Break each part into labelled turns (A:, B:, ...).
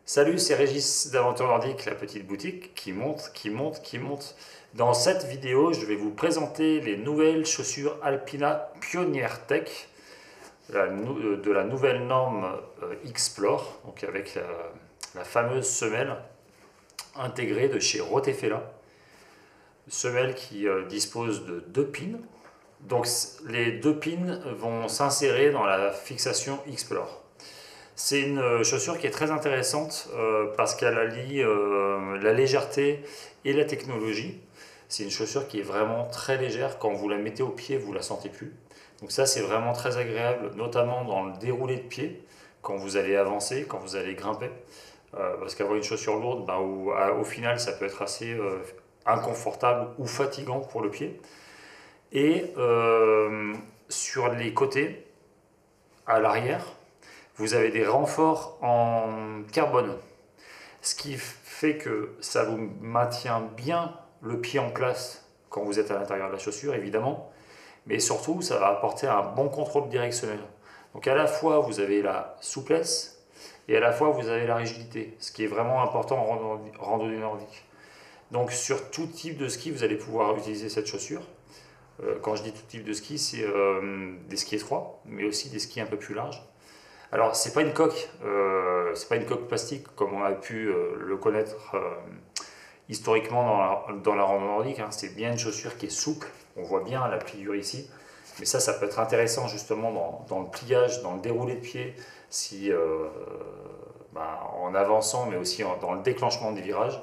A: Salut, c'est Régis d'Aventure Nordique, la petite boutique qui monte, qui monte, qui monte. Dans cette vidéo, je vais vous présenter les nouvelles chaussures Alpina Pioneer Tech de la nouvelle norme Explore, donc avec la fameuse semelle intégrée de chez Rotefella. Semelle qui dispose de deux pins. Donc les deux pins vont s'insérer dans la fixation Explore. C'est une chaussure qui est très intéressante parce qu'elle allie la légèreté et la technologie. C'est une chaussure qui est vraiment très légère. Quand vous la mettez au pied, vous ne la sentez plus. Donc ça, c'est vraiment très agréable, notamment dans le déroulé de pied, quand vous allez avancer, quand vous allez grimper. Parce qu'avoir une chaussure lourde, au final, ça peut être assez inconfortable ou fatigant pour le pied. Et sur les côtés, à l'arrière, vous avez des renforts en carbone, ce qui fait que ça vous maintient bien le pied en place quand vous êtes à l'intérieur de la chaussure, évidemment, mais surtout, ça va apporter un bon contrôle directionnel. Donc à la fois, vous avez la souplesse et à la fois, vous avez la rigidité, ce qui est vraiment important en randonnée nordique. Donc sur tout type de ski, vous allez pouvoir utiliser cette chaussure. Quand je dis tout type de ski, c'est des skis étroits, mais aussi des skis un peu plus larges. Alors, c'est pas une coque plastique comme on a pu le connaître historiquement dans la randonnée nordique. Hein. C'est bien une chaussure qui est souple. On voit bien la pliure ici. Mais ça peut être intéressant justement dans le pliage, dans le déroulé de pied, si, en avançant, mais aussi dans le déclenchement des virages.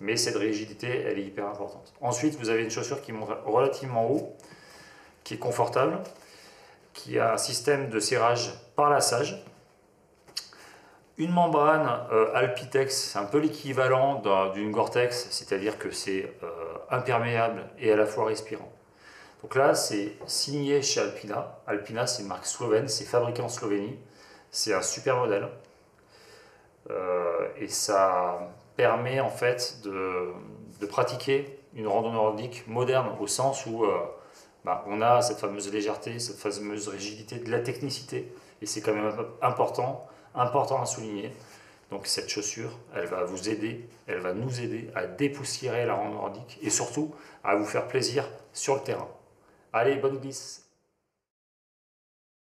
A: Mais cette rigidité, elle est hyper importante. Ensuite, vous avez une chaussure qui monte relativement haut, qui est confortable, qui a un système de serrage par lassage. Une membrane Alpitex, c'est un peu l'équivalent d'une Gore-Tex, c'est-à-dire que c'est imperméable et à la fois respirant. Donc là, c'est signé chez Alpina. Alpina, c'est une marque slovène, c'est fabriqué en Slovénie. C'est un super modèle. Et ça permet en fait de pratiquer une randonnée nordique moderne au sens où on a cette fameuse légèreté, cette fameuse rigidité, de la technicité, et c'est quand même important à souligner. Donc cette chaussure, elle va vous aider, elle va nous aider à dépoussiérer la randonnée nordique et surtout à vous faire plaisir sur le terrain. Allez, bonne glisse!